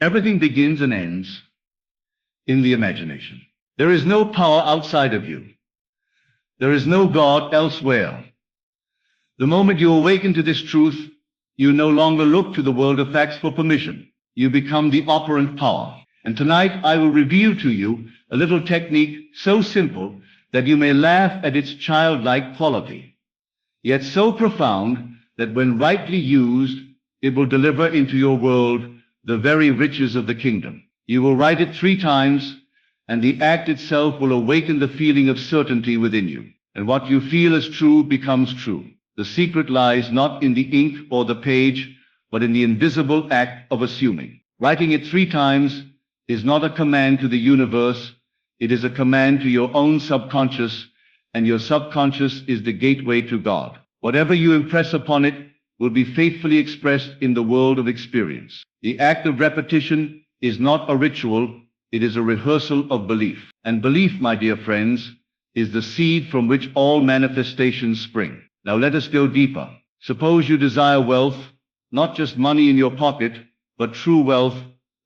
Everything begins and ends in the imagination. There is no power outside of you. There is no God elsewhere. The moment you awaken to this truth, you no longer look to the world of facts for permission. You become the operant power. And tonight I will reveal to you a little technique so simple that you may laugh at its childlike quality, yet so profound that when rightly used, it will deliver into your world the very riches of the kingdom. You will write it 3 times, and the act itself will awaken the feeling of certainty within you. And what you feel as true becomes true. The secret lies not in the ink or the page, but in the invisible act of assuming. Writing it 3 times is not a command to the universe, it is a command to your own subconscious, and your subconscious is the gateway to God. Whatever you impress upon it will be faithfully expressed in the world of experience. The act of repetition is not a ritual, it is a rehearsal of belief. And belief, my dear friends, is the seed from which all manifestations spring. Now let us go deeper. Suppose you desire wealth, not just money in your pocket, but true wealth,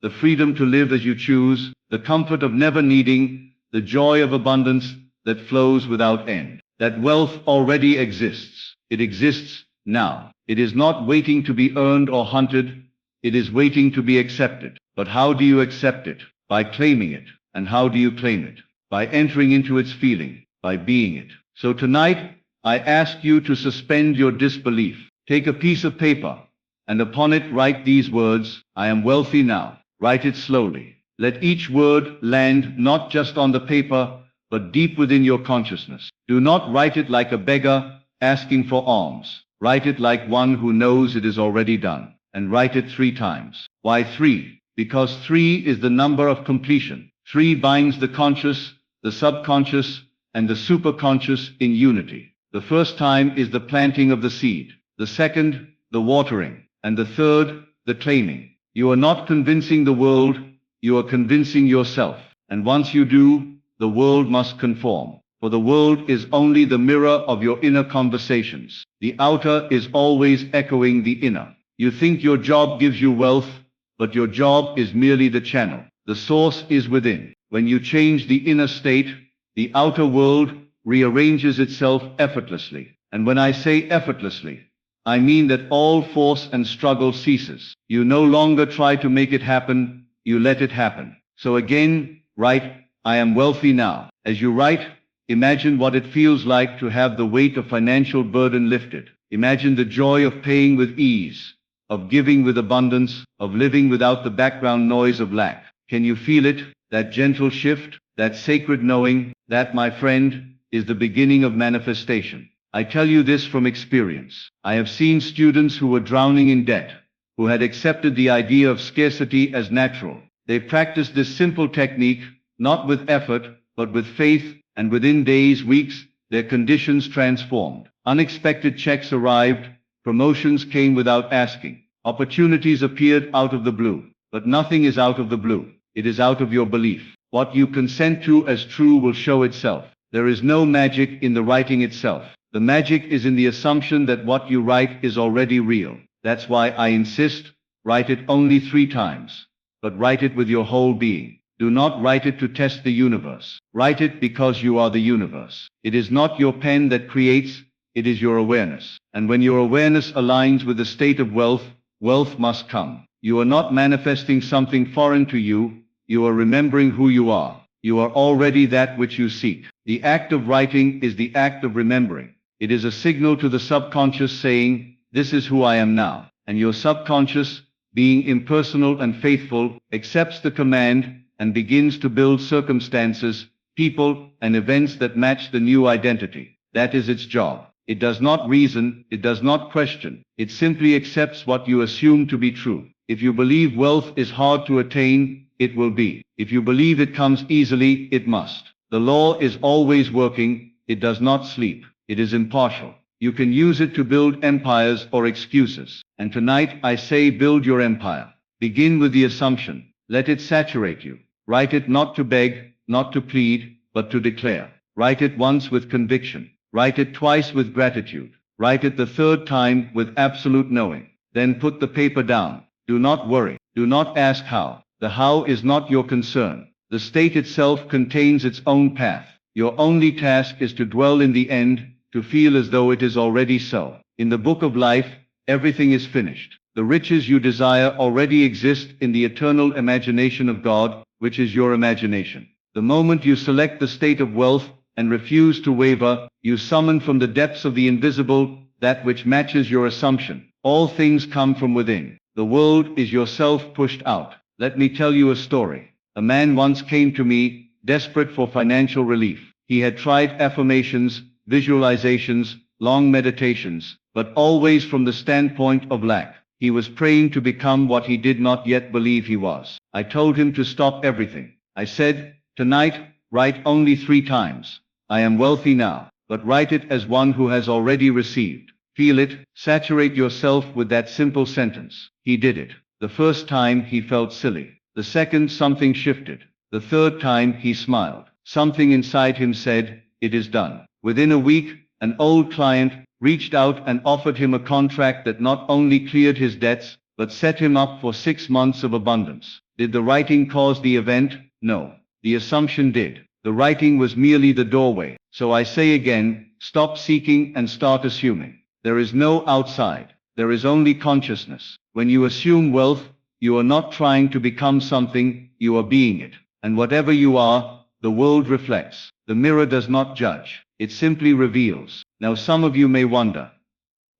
the freedom to live as you choose, the comfort of never needing, the joy of abundance that flows without end. That wealth already exists. It exists now. It is not waiting to be earned or hunted. It is waiting to be accepted. But how do you accept it? By claiming it. And how do you claim it? By entering into its feeling, by being it. So tonight, I ask you to suspend your disbelief. Take a piece of paper, and upon it write these words, I am wealthy now. Write it slowly. Let each word land not just on the paper, but deep within your consciousness. Do not write it like a beggar asking for alms. Write it like one who knows it is already done. And write it 3 times. Why 3? Because 3 is the number of completion. 3 binds the conscious, the subconscious, and the superconscious in unity. The first time is the planting of the seed. The second, the watering. And the third, the claiming. You are not convincing the world, you are convincing yourself. And once you do, the world must conform. For the world is only the mirror of your inner conversations. The outer is always echoing the inner. You think your job gives you wealth, but your job is merely the channel. The source is within. When you change the inner state, the outer world rearranges itself effortlessly. And when I say effortlessly, I mean that all force and struggle ceases. You no longer try to make it happen, you let it happen. So again, write, I am wealthy now. As you write, imagine what it feels like to have the weight of financial burden lifted. Imagine the joy of paying with ease, of giving with abundance, of living without the background noise of lack. Can you feel it? That gentle shift, that sacred knowing, that, my friend, is the beginning of manifestation. I tell you this from experience. I have seen students who were drowning in debt, who had accepted the idea of scarcity as natural. They practiced this simple technique, not with effort, but with faith, and within days, weeks, their conditions transformed. Unexpected checks arrived, promotions came without asking, opportunities appeared out of the blue. But nothing is out of the blue. It is out of your belief. What you consent to as true will show itself. There is no magic in the writing itself. The magic is in the assumption that what you write is already real. That's why I insist, write it only 3 times. But write it with your whole being. Do not write it to test the universe. Write it because you are the universe. It is not your pen that creates, it is your awareness. And when your awareness aligns with the state of wealth, wealth must come. You are not manifesting something foreign to you, you are remembering who you are. You are already that which you seek. The act of writing is the act of remembering. It is a signal to the subconscious saying, this is who I am now. And your subconscious, being impersonal and faithful, accepts the command and begins to build circumstances, people, and events that match the new identity. That is its job. It does not reason, it does not question. It simply accepts what you assume to be true. If you believe wealth is hard to attain, it will be. If you believe it comes easily, it must. The law is always working, it does not sleep. It is impartial. You can use it to build empires or excuses. And tonight I say build your empire. Begin with the assumption. Let it saturate you. Write it not to beg, not to plead, but to declare. Write it once with conviction. Write it twice with gratitude. Write it the 3rd time with absolute knowing. Then put the paper down. Do not worry. Do not ask how. The how is not your concern. The state itself contains its own path. Your only task is to dwell in the end, to feel as though it is already so. In the book of life, everything is finished. The riches you desire already exist in the eternal imagination of God, which is your imagination. The moment you select the state of wealth and refuse to waver, you summon from the depths of the invisible that which matches your assumption. All things come from within. The world is yourself pushed out. Let me tell you a story. A man once came to me, desperate for financial relief. He had tried affirmations, visualizations, long meditations, but always from the standpoint of lack. He was praying to become what he did not yet believe he was. I told him to stop everything. I said, "Tonight, write only 3 times. I am wealthy now," but write it as one who has already received. Feel it, saturate yourself with that simple sentence. He did it. The first time he felt silly. The second, something shifted. The third time he smiled. Something inside him said, "It is done." Within a week, an old client reached out and offered him a contract that not only cleared his debts, but set him up for 6 months of abundance. Did the writing cause the event? No. The assumption did. The writing was merely the doorway. So I say again, stop seeking and start assuming. There is no outside. There is only consciousness. When you assume wealth, you are not trying to become something, you are being it. And whatever you are, the world reflects. The mirror does not judge. It simply reveals. Now some of you may wonder,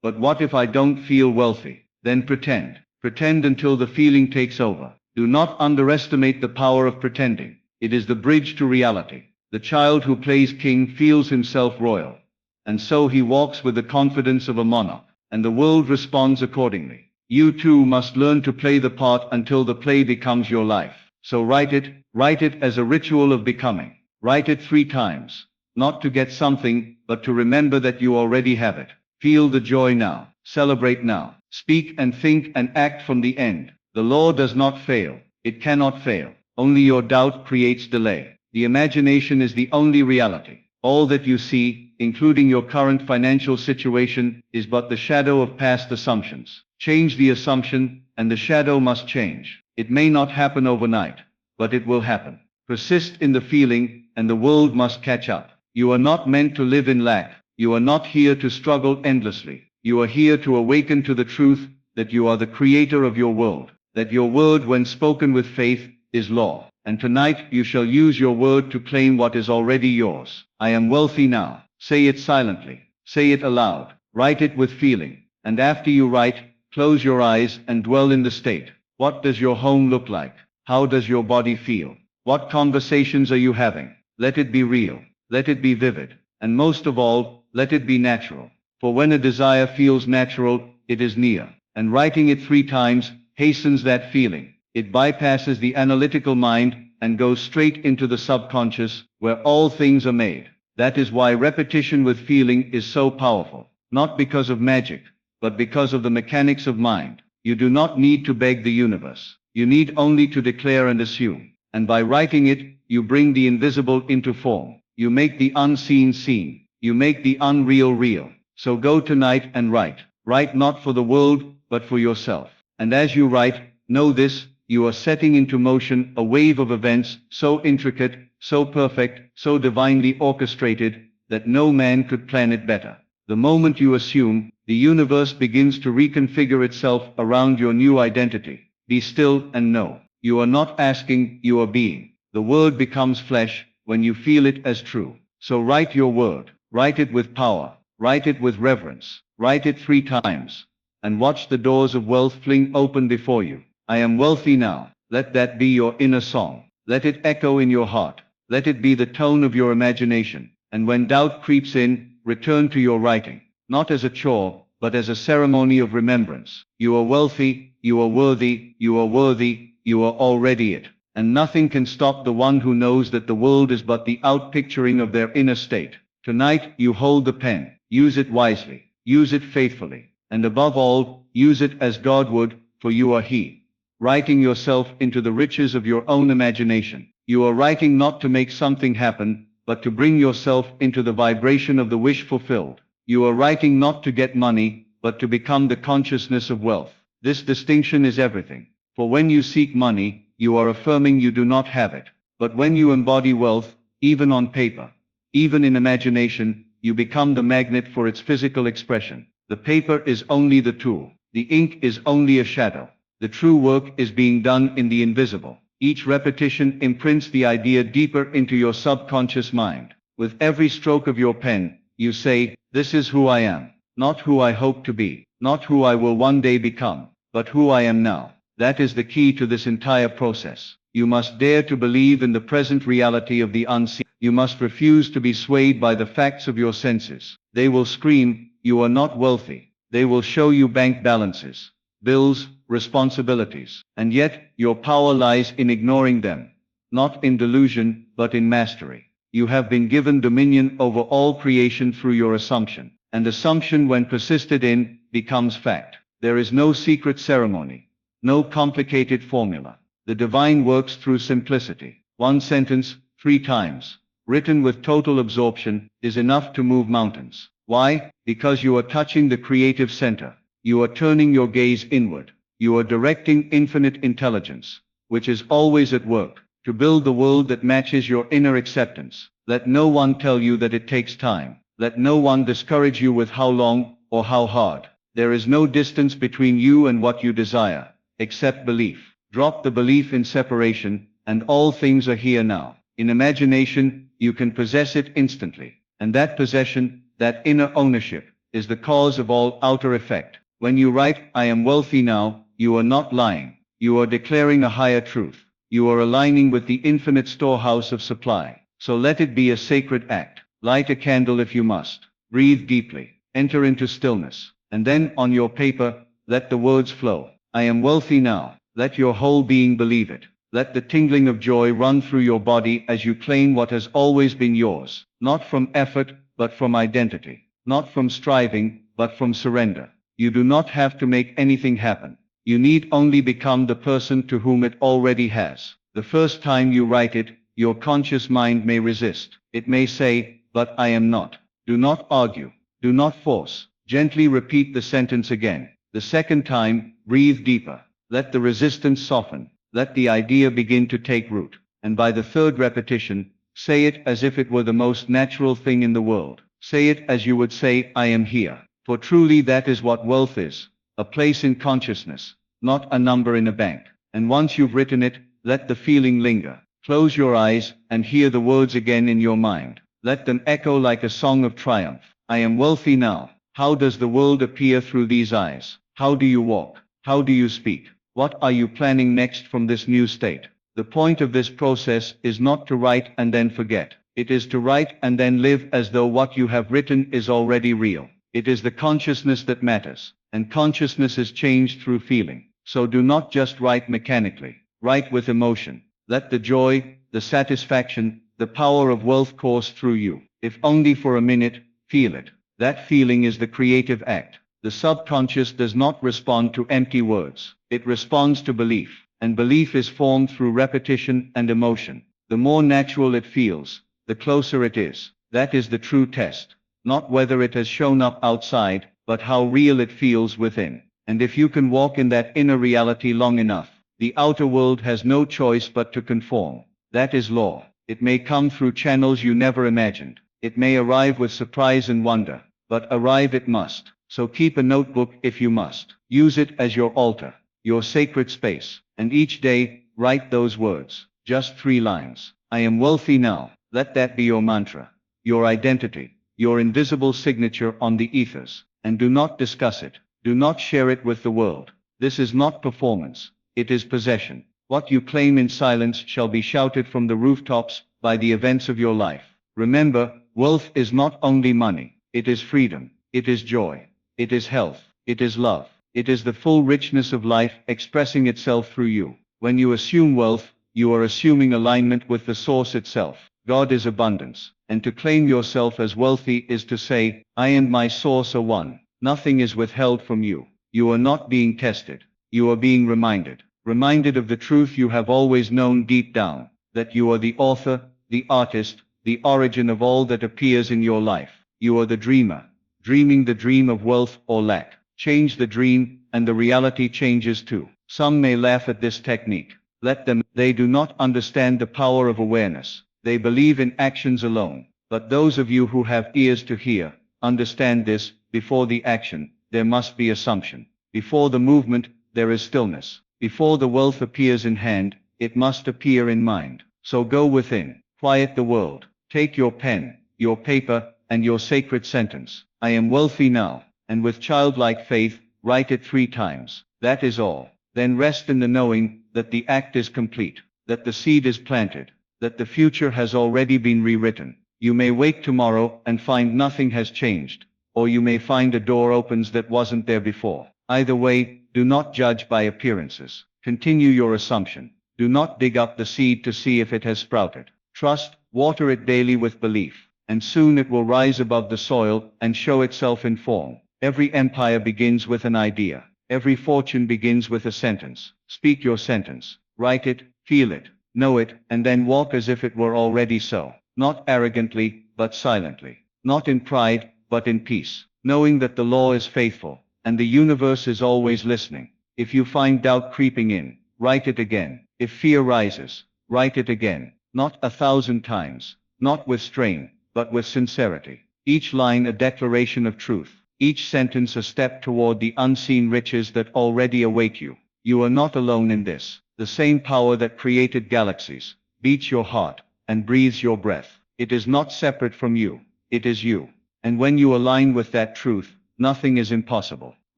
but what if I don't feel wealthy? Then pretend. Pretend until the feeling takes over. Do not underestimate the power of pretending. It is the bridge to reality. The child who plays king feels himself royal. And so he walks with the confidence of a monarch. And the world responds accordingly. You too must learn to play the part until the play becomes your life. So write it as a ritual of becoming. Write it 3 times. Not to get something, but to remember that you already have it. Feel the joy now. Celebrate now. Speak and think and act from the end. The law does not fail. It cannot fail. Only your doubt creates delay. The imagination is the only reality. All that you see, including your current financial situation, is but the shadow of past assumptions. Change the assumption, and the shadow must change. It may not happen overnight, but it will happen. Persist in the feeling, and the world must catch up. You are not meant to live in lack. You are not here to struggle endlessly. You are here to awaken to the truth that you are the creator of your world, that your word, when spoken with faith, is law. And tonight you shall use your word to claim what is already yours. I am wealthy now. Say it silently. Say it aloud. Write it with feeling. And after you write, close your eyes and dwell in the state. What does your home look like? How does your body feel? What conversations are you having? Let it be real. Let it be vivid. And most of all, let it be natural. For when a desire feels natural, it is near. And writing it 3 times hastens that feeling. It bypasses the analytical mind and goes straight into the subconscious, where all things are made. That is why repetition with feeling is so powerful. Not because of magic, but because of the mechanics of mind. You do not need to beg the universe. You need only to declare and assume. And by writing it, you bring the invisible into form. You make the unseen seen. You make the unreal real. So go tonight and write. Write not for the world, but for yourself. And as you write, know this, you are setting into motion a wave of events so intricate, so perfect, so divinely orchestrated, that no man could plan it better. The moment you assume, the universe begins to reconfigure itself around your new identity. Be still and know. You are not asking, you are being. The word becomes flesh when you feel it as true. So write your word. Write it with power. Write it with reverence. Write it 3 times. And watch the doors of wealth fling open before you. I am wealthy now. Let that be your inner song. Let it echo in your heart. Let it be the tone of your imagination. And when doubt creeps in, return to your writing. Not as a chore, but as a ceremony of remembrance. You are wealthy, you are worthy, you are worthy, you are already it. And nothing can stop the one who knows that the world is but the outpicturing of their inner state. Tonight you hold the pen. Use it wisely. Use it faithfully. And above all, use it as God would, for you are He. Writing yourself into the riches of your own imagination. You are writing not to make something happen, but to bring yourself into the vibration of the wish fulfilled. You are writing not to get money, but to become the consciousness of wealth. This distinction is everything. For when you seek money, you are affirming you do not have it. But when you embody wealth, even on paper, even in imagination, you become the magnet for its physical expression. The paper is only the tool. The ink is only a shadow. The true work is being done in the invisible. Each repetition imprints the idea deeper into your subconscious mind. With every stroke of your pen, you say, "This is who I am. Not who I hope to be, not who I will one day become, but who I am now." That is the key to this entire process. You must dare to believe in the present reality of the unseen. You must refuse to be swayed by the facts of your senses. They will scream, "You are not wealthy." They will show you bank balances, bills, responsibilities. And yet, your power lies in ignoring them. Not in delusion, but in mastery. You have been given dominion over all creation through your assumption. And assumption, when persisted in, becomes fact. There is no secret ceremony, no complicated formula. The divine works through simplicity. One sentence, 3 times, written with total absorption, is enough to move mountains. Why? Because you are touching the creative center. You are turning your gaze inward. You are directing infinite intelligence, which is always at work, to build the world that matches your inner acceptance. Let no one tell you that it takes time. Let no one discourage you with how long or how hard. There is no distance between you and what you desire, except belief. Drop the belief in separation, and all things are here now. In imagination, you can possess it instantly. And that possession, that inner ownership, is the cause of all outer effect. When you write, "I am wealthy now," you are not lying. You are declaring a higher truth. You are aligning with the infinite storehouse of supply. So let it be a sacred act. Light a candle if you must. Breathe deeply. Enter into stillness. And then, on your paper, let the words flow. "I am wealthy now." Let your whole being believe it. Let the tingling of joy run through your body as you claim what has always been yours. Not from effort, but from identity. Not from striving, but from surrender. You do not have to make anything happen. You need only become the person to whom it already has. The first time you write it, your conscious mind may resist. It may say, "But I am not." Do not argue. Do not force. Gently repeat the sentence again. The second time, breathe deeper. Let the resistance soften. Let the idea begin to take root. And by the third repetition, say it as if it were the most natural thing in the world. Say it as you would say, "I am here." For truly that is what wealth is. A place in consciousness, not a number in a bank. And once you've written it, let the feeling linger. Close your eyes and hear the words again in your mind. Let them echo like a song of triumph. "I am wealthy now." How does the world appear through these eyes? How do you walk? How do you speak? What are you planning next from this new state? The point of this process is not to write and then forget. It is to write and then live as though what you have written is already real. It is the consciousness that matters, and consciousness is changed through feeling. So do not just write mechanically. Write with emotion. Let the joy, the satisfaction, the power of wealth course through you. If only for a minute, feel it. That feeling is the creative act. The subconscious does not respond to empty words. It responds to belief, and belief is formed through repetition and emotion. The more natural it feels, the closer it is. That is the true test. Not whether it has shown up outside, but how real it feels within. And if you can walk in that inner reality long enough, the outer world has no choice but to conform. That is law. It may come through channels you never imagined. It may arrive with surprise and wonder, but arrive it must. So keep a notebook if you must. Use it as your altar, your sacred space. And each day, write those words. Just 3 lines. "I am wealthy now." Let that be your mantra, your identity, your invisible signature on the ethers. And do not discuss it. Do not share it with the world. This is not performance. It is possession. What you claim in silence shall be shouted from the rooftops by the events of your life. Remember, wealth is not only money. It is freedom. It is joy. It is health. It is love. It is the full richness of life expressing itself through you. When you assume wealth, you are assuming alignment with the source itself. God is abundance. And to claim yourself as wealthy is to say, "I and my source are one." Nothing is withheld from you. You are not being tested. You are being reminded. Reminded of the truth you have always known deep down, that you are the author, the artist, the origin of all that appears in your life. You are the dreamer, dreaming the dream of wealth or lack. Change the dream, and the reality changes too. Some may laugh at this technique. Let them. They do not understand the power of awareness. They believe in actions alone. But those of you who have ears to hear, understand this: before the action, there must be assumption. Before the movement, there is stillness. Before the wealth appears in hand, it must appear in mind. So go within, quiet the world. Take your pen, your paper, and your sacred sentence. I am wealthy now. And with childlike faith, write it 3 times. That is all. Then rest in the knowing that the act is complete, that the seed is planted, that the future has already been rewritten. You may wake tomorrow and find nothing has changed, or you may find a door opens that wasn't there before. Either way, do not judge by appearances. Continue your assumption. Do not dig up the seed to see if it has sprouted. Trust, water it daily with belief, and soon it will rise above the soil and show itself in form. Every empire begins with an idea. Every fortune begins with a sentence. Speak your sentence. Write it, feel it, know it, and then walk as if it were already so. Not arrogantly, but silently. Not in pride, but in peace. Knowing that the law is faithful, and the universe is always listening. If you find doubt creeping in, write it again. If fear rises, write it again. Not 1,000 times. Not with strain, but with sincerity. Each line a declaration of truth. Each sentence a step toward the unseen riches that already await you. You are not alone in this. The same power that created galaxies beats your heart and breathes your breath. It is not separate from you. It is you. And when you align with that truth, nothing is impossible.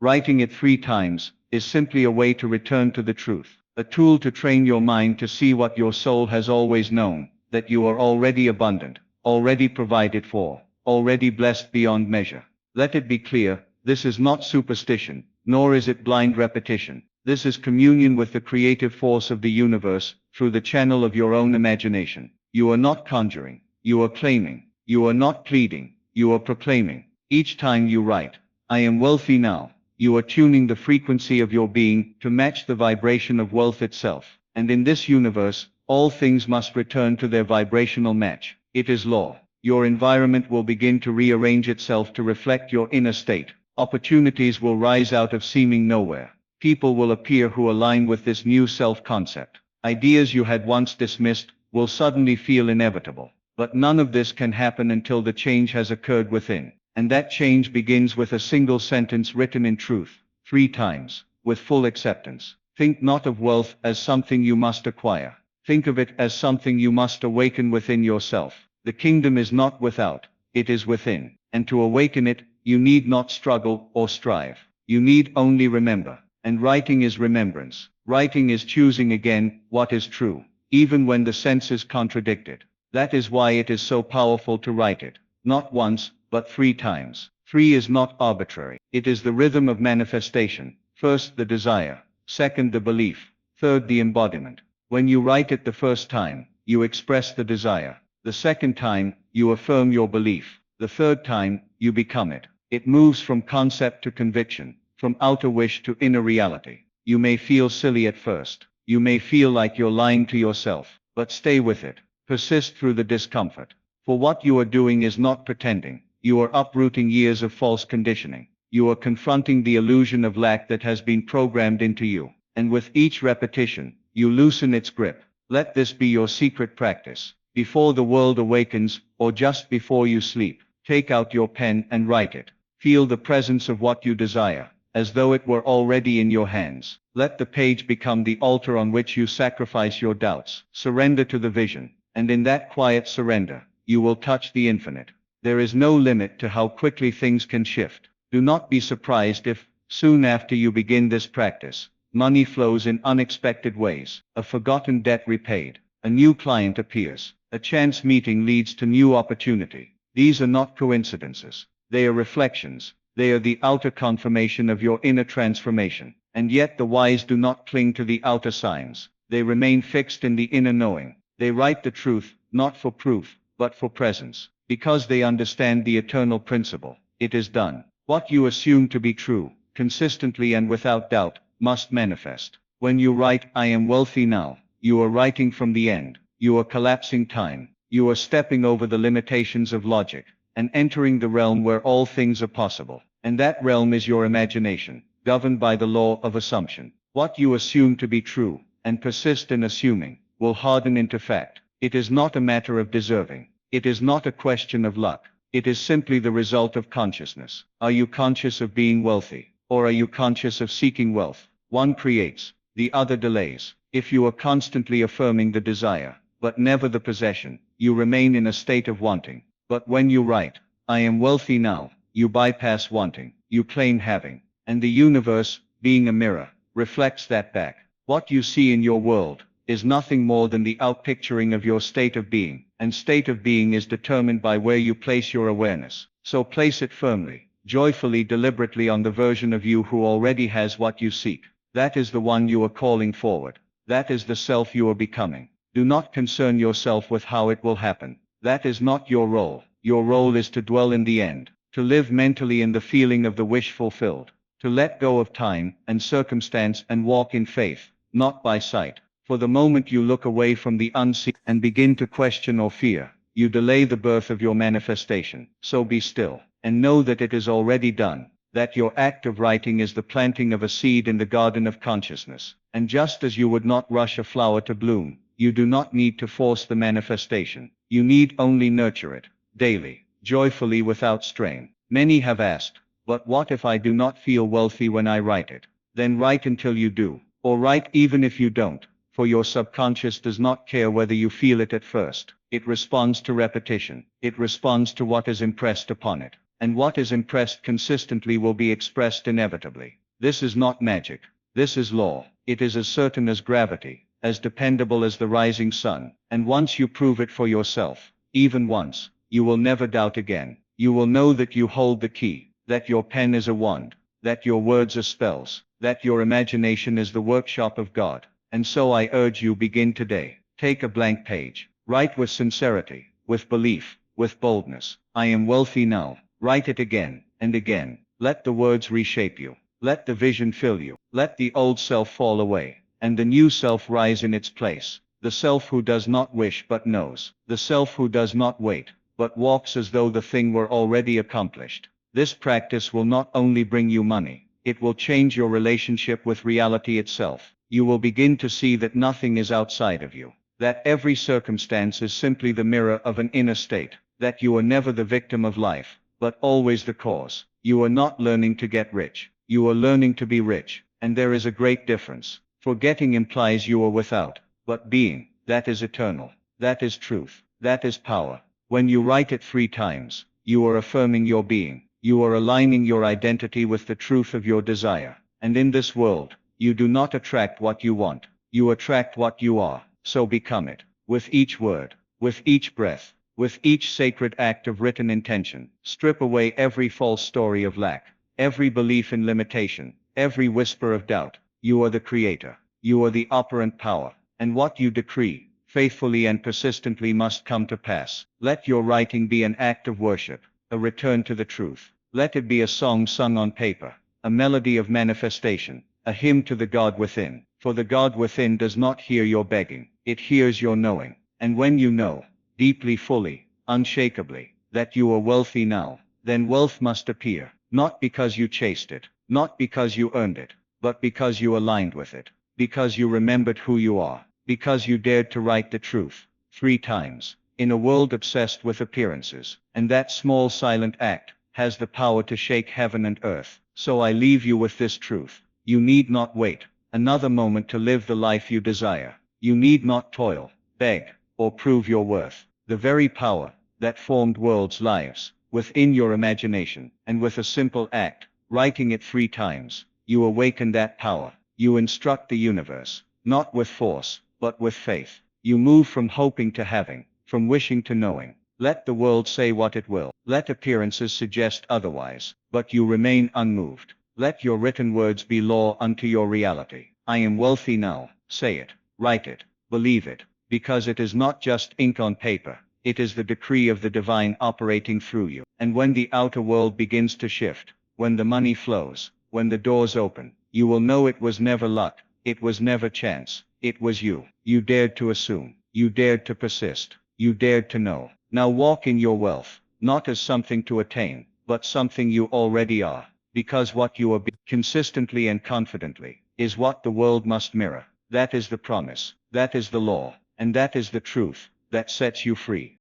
Writing it 3 times is simply a way to return to the truth. A tool to train your mind to see what your soul has always known, that you are already abundant, already provided for, already blessed beyond measure. Let it be clear, this is not superstition, nor is it blind repetition. This is communion with the creative force of the universe, through the channel of your own imagination. You are not conjuring, you are claiming. You are not pleading, you are proclaiming. Each time you write, I am wealthy now, you are tuning the frequency of your being to match the vibration of wealth itself. And in this universe, all things must return to their vibrational match. It is law. Your environment will begin to rearrange itself to reflect your inner state. Opportunities will rise out of seeming nowhere. People will appear who align with this new self-concept. Ideas you had once dismissed will suddenly feel inevitable. But none of this can happen until the change has occurred within. And that change begins with a single sentence written in truth, 3 times, with full acceptance. Think not of wealth as something you must acquire. Think of it as something you must awaken within yourself. The kingdom is not without, it is within. And to awaken it, you need not struggle or strive. You need only remember. And writing is remembrance. Writing is choosing again what is true, even when the senses contradict it. That is why it is so powerful to write it. Not once, but 3 times. 3 is not arbitrary. It is the rhythm of manifestation. First the desire, second the belief, third the embodiment. When you write it the first time, you express the desire. The second time, you affirm your belief. The third time, you become it. It moves from concept to conviction, from outer wish to inner reality. You may feel silly at first. You may feel like you're lying to yourself, but stay with it. Persist through the discomfort. For what you are doing is not pretending. You are uprooting years of false conditioning. You are confronting the illusion of lack that has been programmed into you. And with each repetition, you loosen its grip. Let this be your secret practice. Before the world awakens, or just before you sleep, take out your pen and write it. Feel the presence of what you desire, as though it were already in your hands. Let the page become the altar on which you sacrifice your doubts. Surrender to the vision, and in that quiet surrender, you will touch the infinite. There is no limit to how quickly things can shift. Do not be surprised if, soon after you begin this practice, money flows in unexpected ways. A forgotten debt repaid. A new client appears. A chance meeting leads to new opportunity. These are not coincidences. They are reflections. They are the outer confirmation of your inner transformation. And yet the wise do not cling to the outer signs. They remain fixed in the inner knowing. They write the truth, not for proof, but for presence. Because they understand the eternal principle. It is done. What you assume to be true, consistently and without doubt, must manifest. When you write, I am wealthy now, you are writing from the end. You are collapsing time. You are stepping over the limitations of logic, and entering the realm where all things are possible. And that realm is your imagination, governed by the law of assumption. What you assume to be true, and persist in assuming, will harden into fact. It is not a matter of deserving. It is not a question of luck. It is simply the result of consciousness. Are you conscious of being wealthy? Or are you conscious of seeking wealth? One creates, the other delays. If you are constantly affirming the desire, but never the possession, you remain in a state of wanting. But when you write, I am wealthy now, you bypass wanting, you claim having. And the universe, being a mirror, reflects that back. What you see in your world is nothing more than the outpicturing of your state of being, and state of being is determined by where you place your awareness. So place it firmly, joyfully, deliberately on the version of you who already has what you seek. That is the one you are calling forward. That is the self you are becoming. Do not concern yourself with how it will happen. That is not your role. Your role is to dwell in the end, to live mentally in the feeling of the wish fulfilled, to let go of time and circumstance and walk in faith, not by sight. For the moment you look away from the unseen and begin to question or fear, you delay the birth of your manifestation. So be still, and know that it is already done, that your act of writing is the planting of a seed in the garden of consciousness. And just as you would not rush a flower to bloom, you do not need to force the manifestation. You need only nurture it, daily, joyfully, without strain. Many have asked, but what if I do not feel wealthy when I write it? Then write until you do, or write even if you don't. For your subconscious does not care whether you feel it at first. It responds to repetition. It responds to what is impressed upon it. And what is impressed consistently will be expressed inevitably. This is not magic. This is law. It is as certain as gravity, as dependable as the rising sun. And once you prove it for yourself, even once, you will never doubt again. You will know that you hold the key, that your pen is a wand, that your words are spells, that your imagination is the workshop of God. And so I urge you, begin today. Take a blank page. Write with sincerity, with belief, with boldness. I am wealthy now. Write it again and again. Let the words reshape you. Let the vision fill you. Let the old self fall away, and the new self rise in its place. The self who does not wish but knows. The self who does not wait, but walks as though the thing were already accomplished. This practice will not only bring you money, it will change your relationship with reality itself. You will begin to see that nothing is outside of you, that every circumstance is simply the mirror of an inner state, that you are never the victim of life, but always the cause. You are not learning to get rich, you are learning to be rich, and there is a great difference. Forgetting implies you are without, but being, that is eternal, that is truth, that is power. When you write it 3 times, you are affirming your being, you are aligning your identity with the truth of your desire, and in this world, you do not attract what you want, you attract what you are, so become it. With each word, with each breath, with each sacred act of written intention, strip away every false story of lack, every belief in limitation, every whisper of doubt. You are the creator, you are the operant power, and what you decree, faithfully and persistently, must come to pass. Let your writing be an act of worship, a return to the truth. Let it be a song sung on paper, a melody of manifestation, a hymn to the God within. For the God within does not hear your begging, it hears your knowing. And when you know, deeply, fully, unshakably, that you are wealthy now, then wealth must appear, not because you chased it, not because you earned it, but because you aligned with it, because you remembered who you are, because you dared to write the truth 3 times, in a world obsessed with appearances. And that small silent act has the power to shake heaven and earth. So I leave you with this truth. You need not wait another moment to live the life you desire. You need not toil, beg, or prove your worth. The very power that formed worlds' lives within your imagination, and with a simple act, writing it 3 times, you awaken that power. You instruct the universe, not with force, but with faith. You move from hoping to having, from wishing to knowing. Let the world say what it will. Let appearances suggest otherwise, but you remain unmoved. Let your written words be law unto your reality. I am wealthy now. Say it, write it, believe it, because it is not just ink on paper. It is the decree of the divine operating through you. And when the outer world begins to shift, when the money flows, when the doors open, you will know it was never luck, it was never chance, it was you. You dared to assume, you dared to persist, you dared to know. Now walk in your wealth, not as something to attain, but something you already are. Because what you are consistently and confidently is what the world must mirror. That is the promise, that is the law, And that is the truth that sets you free.